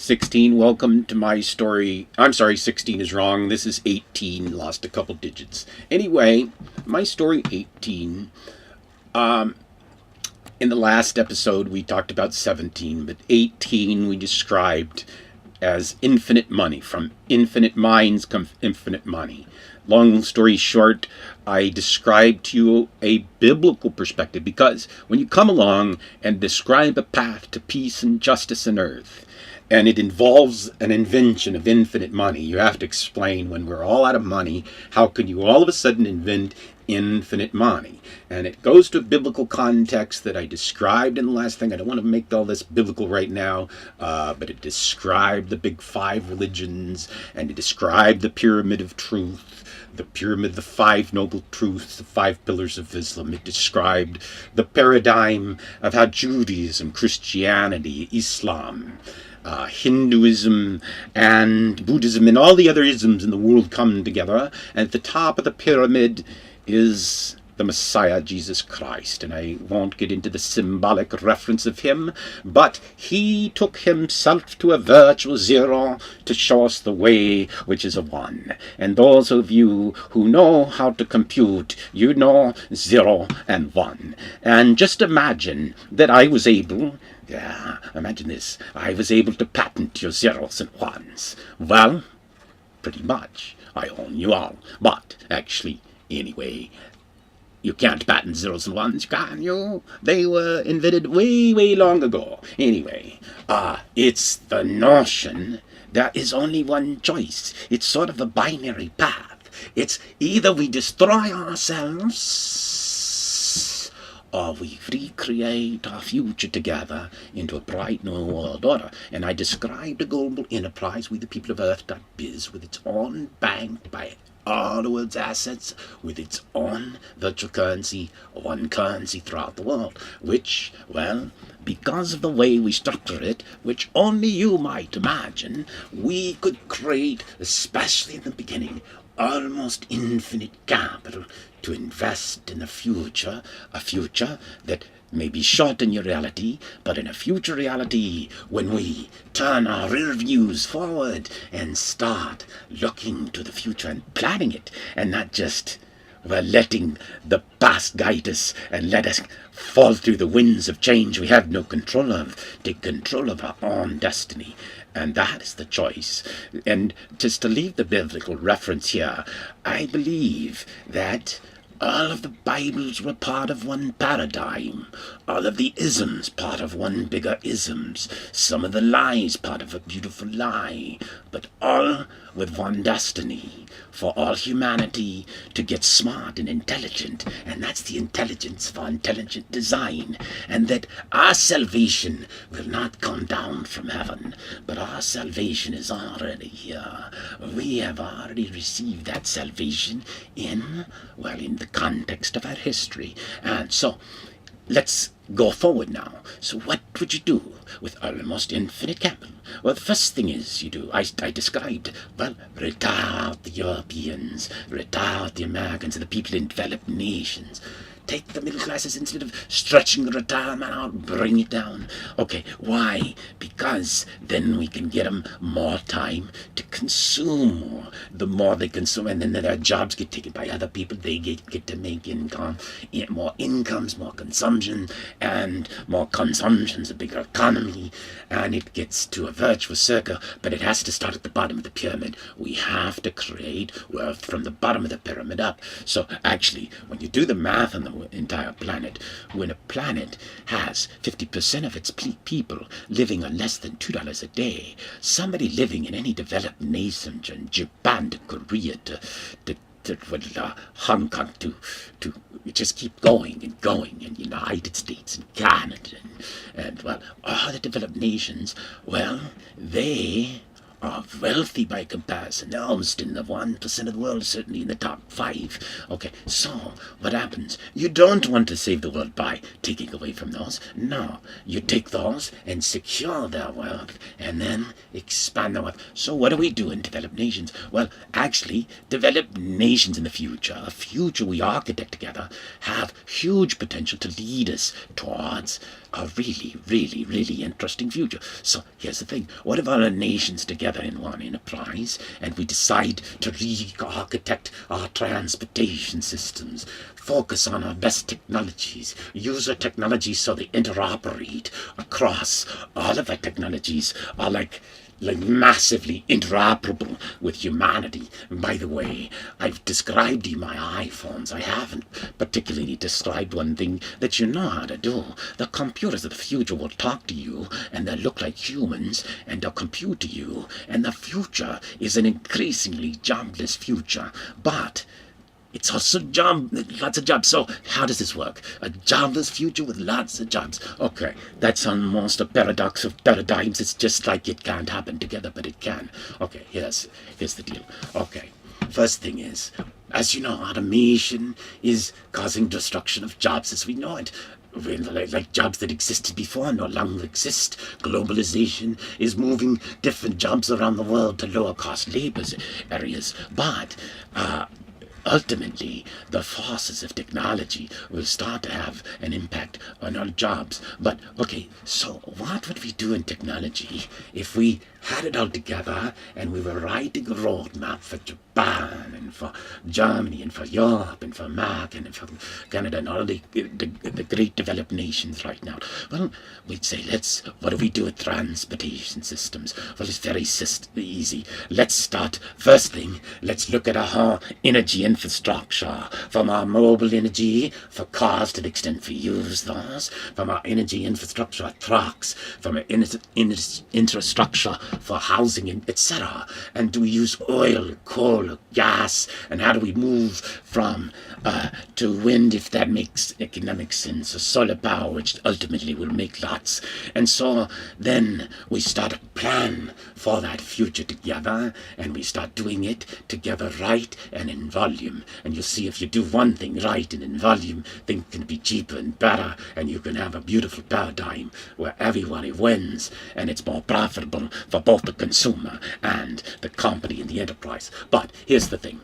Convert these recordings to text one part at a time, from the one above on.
16, welcome to my story. I'm sorry, 16 is wrong. This is 18, lost a couple digits. Anyway, my story 18. In the last episode, we talked about 17, but 18 we described as infinite money. From infinite minds comes infinite money. Long story short, I described to you a biblical perspective, because when you come along and describe a path to peace and justice on earth, and it involves an invention of infinite money, you have to explain, when we're all out of money, how can you all of a sudden invent infinite money? And it goes to a biblical context that I described in the last thing. I don't want to make all this biblical right now, but it described the big five religions, and it described the pyramid of truth, the pyramid, the five noble truths, the five pillars of Islam. It described the paradigm of how Judaism, Christianity, Islam, Hinduism and Buddhism and all the other isms in the world come together, and at the top of the pyramid is the Messiah, Jesus Christ. And I won't get into the symbolic reference of him, but he took himself to a virtual zero to show us the way, which is a one. And those of you who know how to compute, you know 0 and 1. And just imagine that I was able, imagine this, I was able to patent your zeros and ones. Well, pretty much. I own you all. But actually, anyway, you can't patent zeros and ones, can you? They were invented way, way long ago. Anyway, it's the notion there is only one choice. It's sort of a binary path. It's either we destroy ourselves, or we recreate our future together into a bright new world order. And I described a global enterprise, WeThePeopleOfEarth.biz, with its own bank by all the world's assets, with its own virtual currency, one currency throughout the world, which, well, because of the way we structure it, which only you might imagine, we could create, especially in the beginning, almost infinite capital to invest in the future, a future that may be short in your reality, but in a future reality, when we turn our rear views forward and start looking to the future and planning it, and not just letting the past guide us and let us fall through the winds of change we have no control of, take control of our own destiny. And that is the choice. And just to leave the biblical reference here, I believe that all of the Bibles were part of one paradigm, all of the isms part of one bigger isms, some of the lies part of a beautiful lie, but all with one destiny, for all humanity to get smart and intelligent, and that's the intelligence of our intelligent design, and that our salvation will not come down from heaven, but our salvation is already here. We have already received that salvation in the context of our history. And so, let's go forward now. So what would you do with almost infinite capital? Well, the first thing is you do, I described, retire out the Europeans, retire out the Americans and the people in developed nations. Take the middle classes, instead of stretching the retirement out, bring it down. Okay, why? Because then we can get them more time to consume more. The more they consume, and then their jobs get taken by other people, they get to make income. More incomes, more consumption, and more consumption's a bigger economy, and it gets to a virtuous circle, but it has to start at the bottom of the pyramid. We have to create wealth from the bottom of the pyramid up. So actually, when you do the math on the entire planet, when a planet has 50% of its people living on less than $2 a day, somebody living in any developed nation, from Japan to Korea to Hong Kong to just keep going and going, and United States and Canada and all the developed nations, they are wealthy by comparison. They're almost in the 1% of the world, certainly in the top 5. Okay, so what happens? You don't want to save the world by taking away from those. No, you take those and secure their wealth and then expand their wealth. So what do we do in developed nations? Well, actually, developed nations in the future, a future we architect together, have huge potential to lead us towards a really, really, really interesting future. So here's the thing. What if our nations together in one enterprise and we decide to re-architect our transportation systems, focus on our best technologies, use our technologies so they interoperate across all of our technologies are like massively interoperable with humanity. And by the way, I've described in my iPhones. I haven't particularly described one thing that you know how to do. The computers of the future will talk to you, and they'll look like humans, and they'll compute to you, and the future is an increasingly jobless future. But it's also lots of jobs. So how does this work? A jobless future with lots of jobs. Okay, that's almost a paradox of paradigms. It's just like it can't happen together, but it can. Okay, here's the deal. Okay, first thing is, as you know, automation is causing destruction of jobs as we know it. Like jobs that existed before no longer exist. Globalization is moving different jobs around the world to lower cost labor areas. But ultimately, the forces of technology will start to have an impact on our jobs. But, okay, so what would we do in technology if we had it all together and we were writing a roadmap for Japan and for Germany and for Europe and for America and for Canada and all the great developed nations right now? Well, we'd say, what do we do with transportation systems? Well, it's very easy. Let's start, first thing, let's look at our whole energy infrastructure, from our mobile energy for cars to the extent we use those, from our energy infrastructure, trucks, from our infrastructure for housing, etc. And do we use oil, coal, gas, and how do we move from to wind, if that makes economic sense, or solar power, which ultimately will make lots. And so then we start a plan for that future together, and we start doing it together right and in volume. And you'll see if you do one thing right and in volume, things can be cheaper and better, and you can have a beautiful paradigm where everybody wins, and it's more profitable for both the consumer and the company and the enterprise. But here's the thing.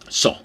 So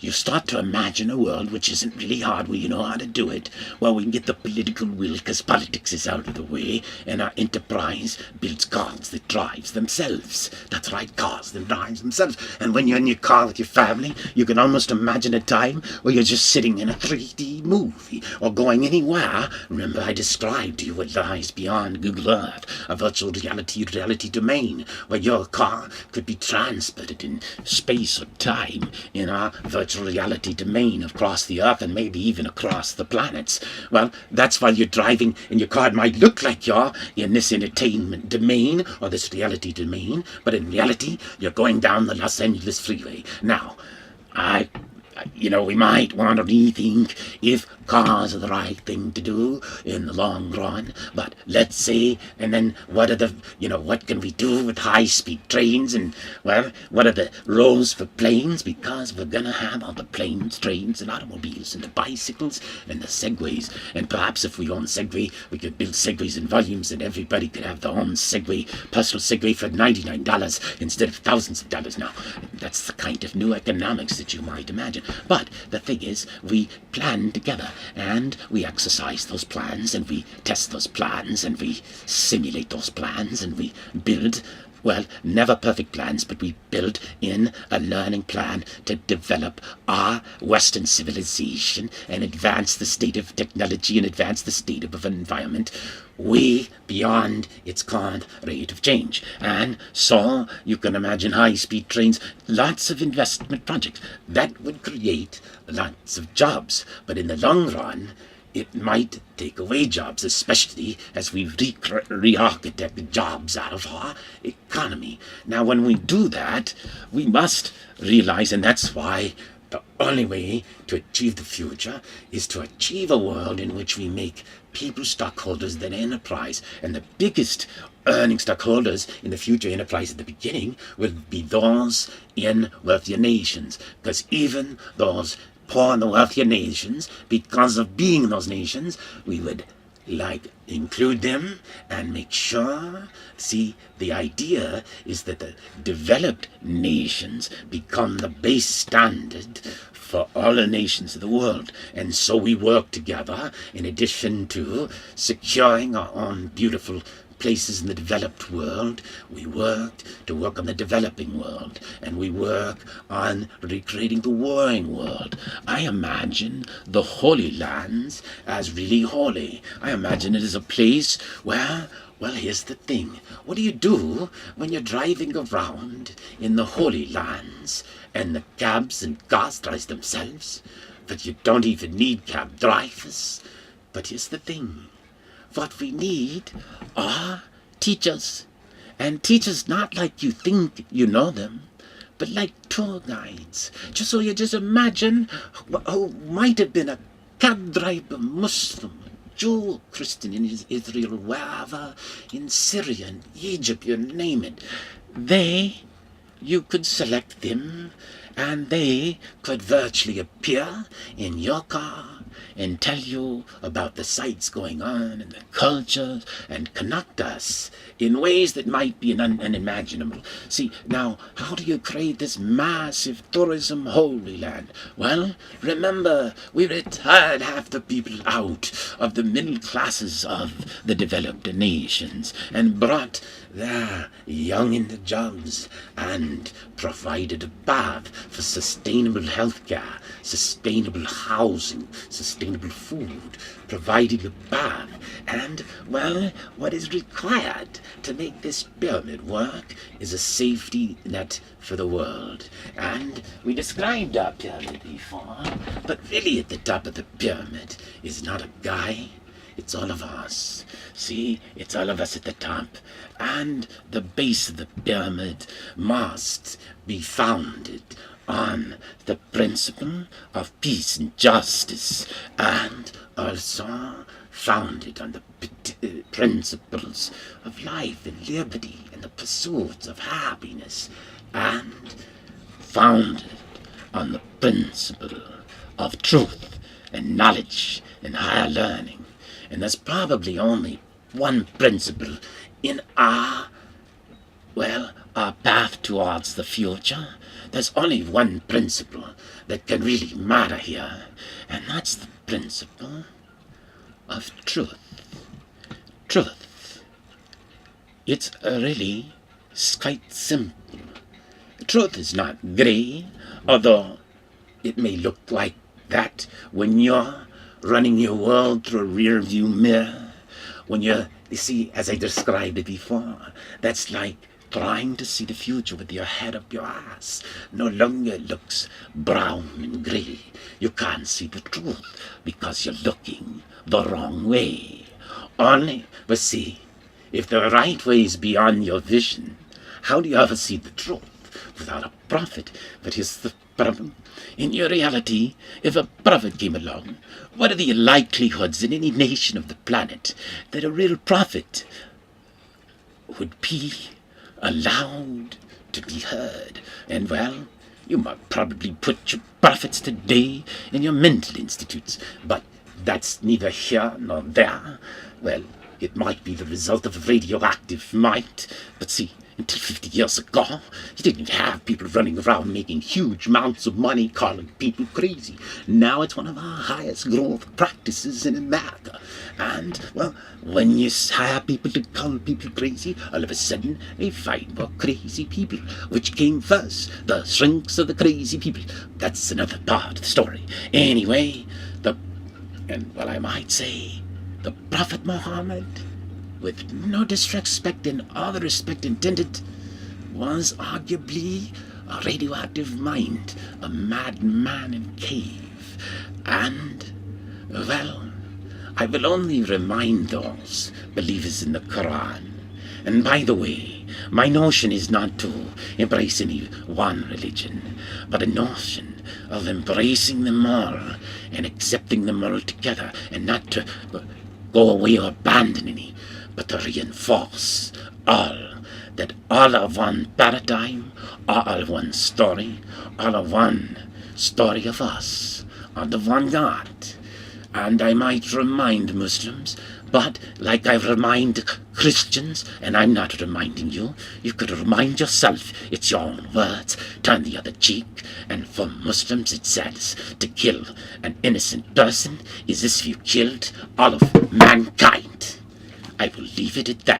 you start to imagine a world which isn't really hard, where you know how to do it, where we can get the political will, because politics is out of the way, and our enterprise builds cars that drives themselves. That's right, cars that drives themselves. And when you're in your car with your family, you can almost imagine a time where you're just sitting in a 3D movie, or going anywhere. Remember, I described to you what lies beyond Google Earth, a virtual reality domain, where your car could be transported in space or time in our virtual reality domain across the earth and maybe even across the planets. Well, that's while you're driving in your car. It might look like you're in this entertainment domain or this reality domain, but in reality, you're going down the Los Angeles freeway. Now, we might want to rethink if cars are the right thing to do in the long run, but let's say, and then what can we do with high-speed trains, and, well, what are the roles for planes, because we're going to have all the planes, trains, and automobiles, and the bicycles, and the segways, and perhaps if we own Segway, we could build Segways in volumes, and everybody could have their own Segway, personal Segway for $99 instead of thousands of dollars. Now, that's the kind of new economics that you might imagine. But the thing is, we plan together, and we exercise those plans, and we test those plans, and we simulate those plans, and we build, well, never perfect plans, but we build in a learning plan to develop our Western civilization and advance the state of technology and advance the state of environment way beyond its current rate of change. And so you can imagine high-speed trains, lots of investment projects. That would create lots of jobs. But in the long run, it might take away jobs, especially as we re-architect jobs out of our economy. Now, when we do that, we must realize, and that's why The only way to achieve the future is to achieve a world in which we make people stockholders in enterprise, and the biggest earning stockholders in the future enterprise at the beginning will be those in wealthier nations, because even those poor in the wealthier nations, because of being in those nations, we would include them and make sure. See, the idea is that the developed nations become the base standard for all the nations of the world, and so we work together in addition to securing our own beautiful places in the developed world. We work on the developing world, and we work on recreating the warring world. I imagine the Holy Lands as really holy. I imagine it as a place where, well, here's the thing. What do you do when you're driving around in the Holy Lands and the cabs and cars drive themselves? But you don't even need cab drivers. But here's the thing. What we need are teachers, and teachers not like you think you know them, but like tour guides. Just imagine who might have been a cab driver, Muslim, Jew, Christian in Israel, wherever, in Syria, in Egypt, you name it. You could select them, and they could virtually appear in your car and tell you about the sights going on and the cultures and connect us in ways that might be unimaginable. See, now, how do you create this massive tourism Holy Land? Well, remember, we retired half the people out of the middle classes of the developed nations and brought their young into jobs and provided a path for sustainable healthcare, sustainable housing, sustainable food, providing a path. And, well, what is required to make this pyramid work is a safety net for the world. And we described our pyramid before, but really at the top of the pyramid is not a guy. It's all of us. See, it's all of us at the top. And the base of the pyramid must be founded on the principle of peace and justice, and also founded on the principles of life and liberty and the pursuits of happiness, and founded on the principle of truth and knowledge and higher learning. And there's probably only one principle in our path towards the future. There's only one principle that can really matter here, and that's the principle of truth. Truth. It's really quite simple. Truth is not grey, although it may look like that when you're running your world through a rear view mirror. When you see, as I described it before, that's like trying to see the future with your head up your ass. No longer looks brown and grey. You can't see the truth because you're looking the wrong way. But see, if the right way is beyond your vision, how do you ever see the truth without a prophet? But here's the problem. In your reality, if a prophet came along, what are the likelihoods in any nation of the planet that a real prophet would be allowed to be heard? And well, you might probably put your prophets today in your mental institutes, but that's neither here nor there. Well, it might be the result of a radioactive mind, but see, until 50 years ago, you didn't have people running around making huge amounts of money calling people crazy. Now it's one of our highest growth practices in America. And, well, when you hire people to call people crazy, all of a sudden they find more crazy people. Which came first? The shrinks of the crazy people? That's another part of the story. Anyway, I might say, the Prophet Muhammad, with no disrespect and all the respect intended, was arguably a radioactive mind, a madman in a cave. And, well, I will only remind those believers in the Quran And by the way, my notion is not to embrace any one religion, but a notion of embracing them all and accepting them all together, and not to go away or abandon any, but to reinforce all, that all are one paradigm, all are one story, all are one story of us, under one God. And I might remind Muslims, but like I remind Christians, and I'm not reminding you, you could remind yourself, it's your own words, turn the other cheek. And for Muslims it says, to kill an innocent person is as if you killed all of mankind. I will leave it at that.